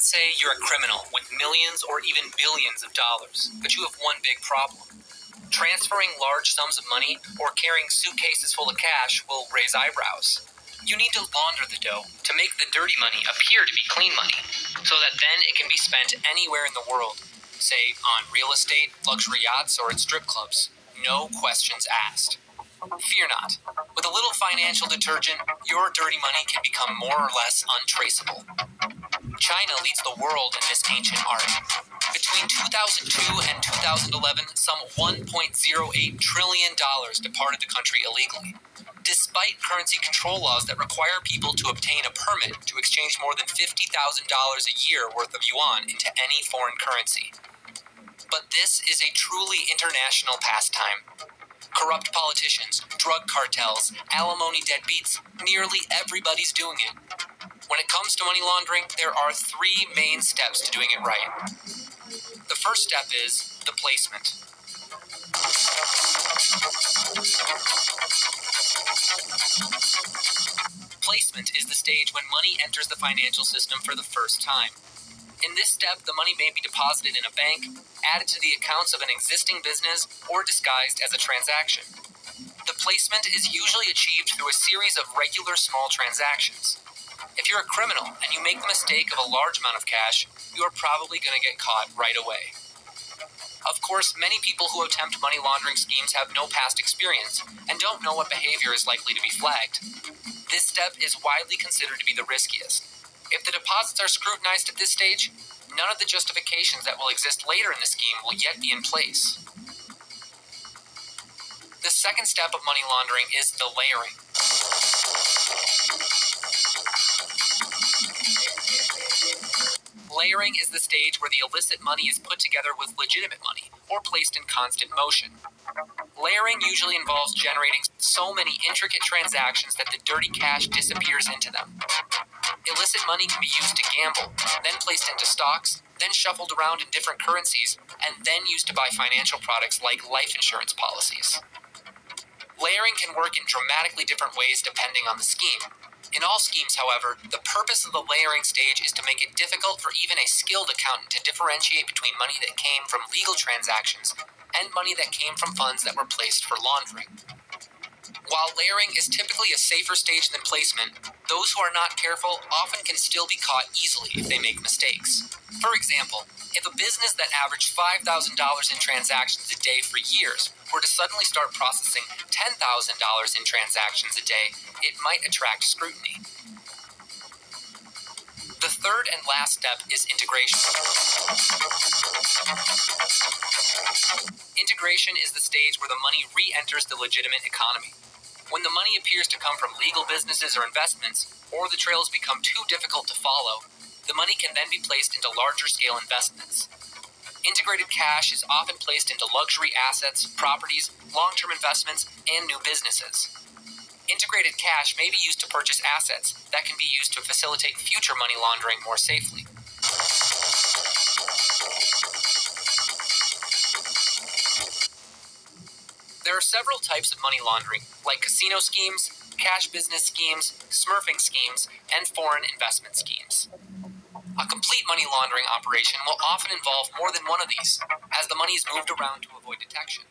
Let's say you're a criminal with millions or even billions of dollars, but you have one big problem. Transferring large sums of money or carrying suitcases full of cash will raise eyebrows. You need to launder the dough to make the dirty money appear to be clean money, so that then it can be spent anywhere in the world, say on real estate, luxury yachts, or at strip clubs. No questions asked. Fear not. With a little financial detergent, your dirty money can become more or less untraceable. China leads the world in this ancient art. Between 2002 and 2011, some $1.08 trillion departed the country illegally. Despite currency control laws that require people to obtain a permit to exchange more than $50,000 a year worth of yuan into any foreign currency. But this is a truly international pastime. Corrupt politicians, drug cartels, alimony deadbeats, nearly everybody's doing it. When it comes to money laundering, there are three main steps to doing it right. The first step is the placement. Placement is the stage when money enters the financial system for the first time. In this step, the money may be deposited in a bank, added to the accounts of an existing business, or disguised as a transaction. The placement is usually achieved through a series of regular small transactions. If you're a criminal and you make the mistake of a large amount of cash, you are probably going to get caught right away. Of course, many people who attempt money laundering schemes have no past experience and don't know what behavior is likely to be flagged. This step is widely considered to be the riskiest. If the deposits are scrutinized at this stage, none of the justifications that will exist later in the scheme will yet be in place. The second step of money laundering is the layering. Layering is the stage where the illicit money is put together with legitimate money, or placed in constant motion. Layering usually involves generating so many intricate transactions that the dirty cash disappears into them. Illicit money can be used to gamble, then placed into stocks, then shuffled around in different currencies, and then used to buy financial products like life insurance policies. Layering can work in dramatically different ways depending on the scheme. In all schemes, however, the purpose of the layering stage is to make it difficult for even a skilled accountant to differentiate between money that came from legal transactions and money that came from funds that were placed for laundering. While layering is typically a safer stage than placement, those who are not careful often can still be caught easily if they make mistakes. For example, if a business that averaged $5,000 in transactions a day for years were to suddenly start processing $10,000 in transactions a day, it might attract scrutiny. The third and last step is integration. Integration is the stage where the money re-enters the legitimate economy. When the money appears to come from legal businesses or investments, or the trails become too difficult to follow, the money can then be placed into larger-scale investments. Integrated cash is often placed into luxury assets, properties, long-term investments, and new businesses. Integrated cash may be used to purchase assets that can be used to facilitate future money laundering more safely. There are several types of money laundering, like casino schemes, cash business schemes, smurfing schemes, and foreign investment schemes. A complete money laundering operation will often involve more than one of these, as the money is moved around to avoid detection.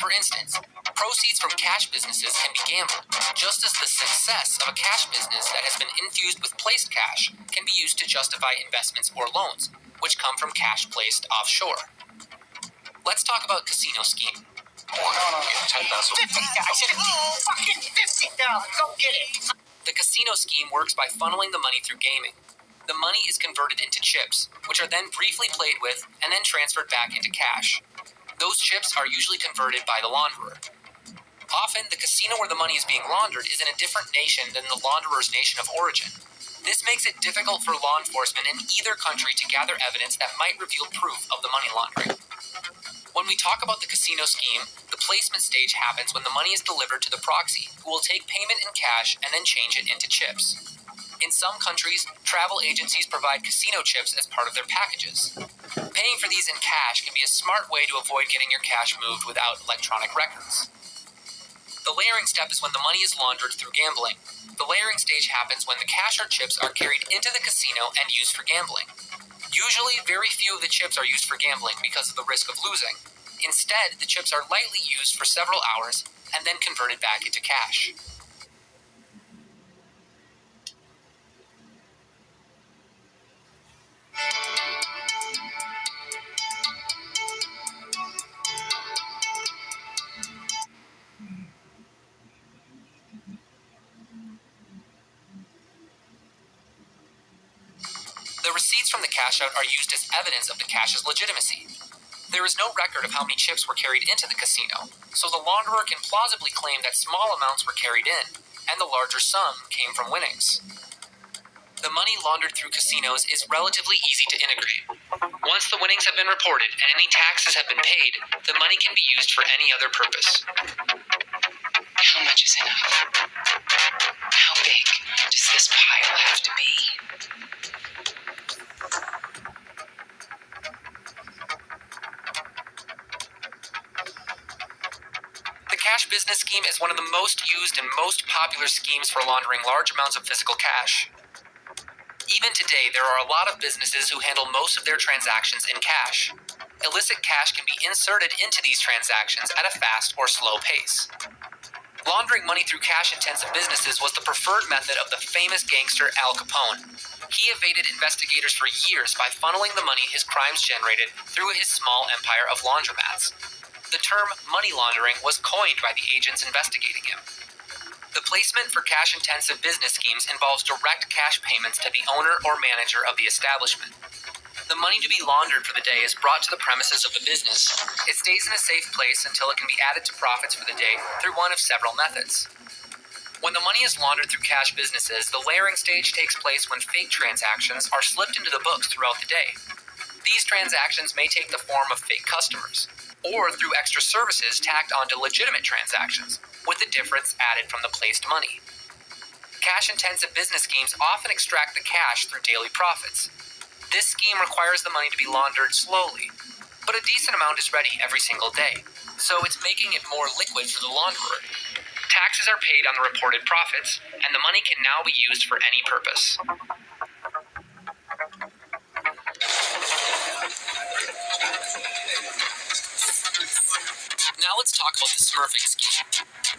For instance, proceeds from cash businesses can be gambled, just as the success of a cash business that has been infused with placed cash can be used to justify investments or loans, which come from cash placed offshore. Let's talk about casino scheme. 50,000. I said fucking 50,000. Go get it. The casino scheme works by funneling the money through gaming. The money is converted into chips, which are then briefly played with and then transferred back into cash. Those chips are usually converted by the launderer. Often, the casino where the money is being laundered is in a different nation than the launderer's nation of origin. This makes it difficult for law enforcement in either country to gather evidence that might reveal proof of the money laundering. When we talk about the casino scheme, the placement stage happens when the money is delivered to the proxy, who will take payment in cash and then change it into chips. In some countries, travel agencies provide casino chips as part of their packages. Paying for these in cash can be a smart way to avoid getting your cash moved without electronic records. The layering step is when the money is laundered through gambling. The layering stage happens when the cash or chips are carried into the casino and used for gambling. Usually, very few of the chips are used for gambling because of the risk of losing. Instead, the chips are lightly used for several hours and then converted back into cash. The receipts from the cash out are used as evidence of the cash's legitimacy. There is no record of how many chips were carried into the casino, so the launderer can plausibly claim that small amounts were carried in, and the larger sum came from winnings. The money laundered through casinos is relatively easy to integrate. Once the winnings have been reported and any taxes have been paid, the money can be used for any other purpose. How much is enough? How big does this pile have to be? The cash business scheme is one of the most used and most popular schemes for laundering large amounts of physical cash. Even today, there are a lot of businesses who handle most of their transactions in cash. Illicit cash can be inserted into these transactions at a fast or slow pace. Laundering money through cash-intensive businesses was the preferred method of the famous gangster Al Capone. He evaded investigators for years by funneling the money his crimes generated through his small empire of laundromats. The term money laundering was coined by the agents investigating him. The placement for cash-intensive business schemes involves direct cash payments to the owner or manager of the establishment. The money to be laundered for the day is brought to the premises of the business. It stays in a safe place until it can be added to profits for the day through one of several methods. When the money is laundered through cash businesses, the layering stage takes place when fake transactions are slipped into the books throughout the day. These transactions may take the form of fake customers, or through extra services tacked onto legitimate transactions, with the difference added from the placed money. Cash-intensive business schemes often extract the cash through daily profits. This scheme requires the money to be laundered slowly, but a decent amount is ready every single day, so it's making it more liquid for the launderer. Taxes are paid on the reported profits, and the money can now be used for any purpose. Now let's talk about the smurfing scheme.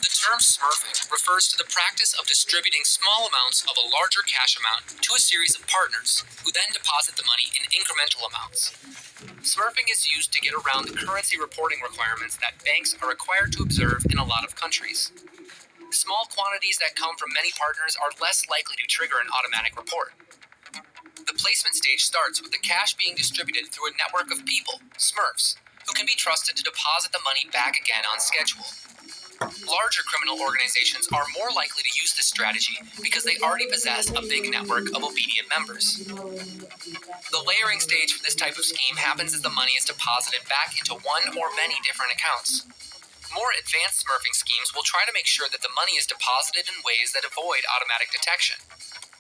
The term smurfing refers to the practice of distributing small amounts of a larger cash amount to a series of partners, who then deposit the money in incremental amounts. Smurfing is used to get around the currency reporting requirements that banks are required to observe in a lot of countries. Small quantities that come from many partners are less likely to trigger an automatic report. The placement stage starts with the cash being distributed through a network of people, smurfs, who can be trusted to deposit the money back again on schedule. Larger criminal organizations are more likely to use this strategy because they already possess a big network of obedient members. The layering stage for this type of scheme happens as the money is deposited back into one or many different accounts. More advanced smurfing schemes will try to make sure that the money is deposited in ways that avoid automatic detection.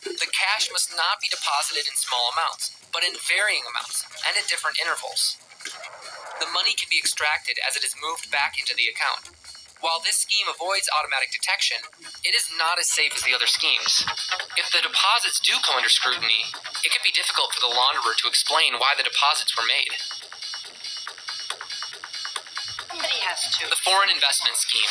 The cash must not be deposited in small amounts, but in varying amounts and at different intervals. The money can be extracted as it is moved back into the account. While this scheme avoids automatic detection, it is not as safe as the other schemes. If the deposits do come under scrutiny, it can be difficult for the launderer to explain why the deposits were made. Somebody has to. The foreign investment scheme.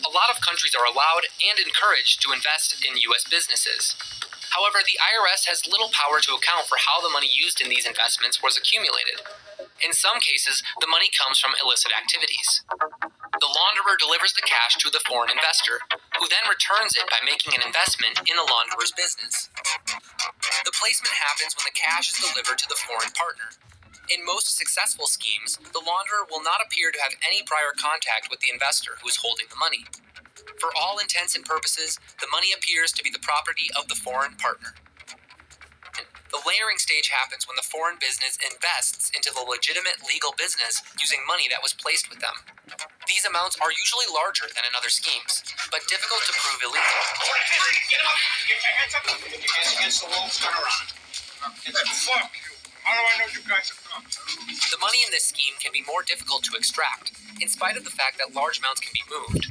A lot of countries are allowed and encouraged to invest in U.S. businesses. However, the IRS has little power to account for how the money used in these investments was accumulated. In some cases, the money comes from illicit activities. The launderer delivers the cash to the foreign investor, who then returns it by making an investment in the launderer's business. The placement happens when the cash is delivered to the foreign partner. In most successful schemes, the launderer will not appear to have any prior contact with the investor who is holding the money. For all intents and purposes, the money appears to be the property of the foreign partner. The layering stage happens when the foreign business invests into the legitimate legal business using money that was placed with them. These amounts are usually larger than in other schemes, but difficult to prove illegal. Get up! Get your hands up! Get your hands against the wall, turn around. Fuck you. How do I know you guys have come? The money in this scheme can be more difficult to extract, in spite of the fact that large amounts can be moved.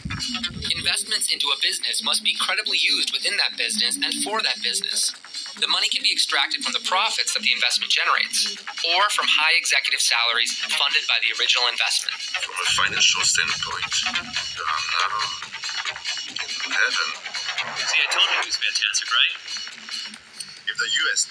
Investments into a business must be credibly used within that business and for that business. The money can be extracted from the profits that the investment generates, or from high executive salaries funded by the original investment. From a financial standpoint, you are now in heaven. See, I told you he was fantastic, right? If the U.S.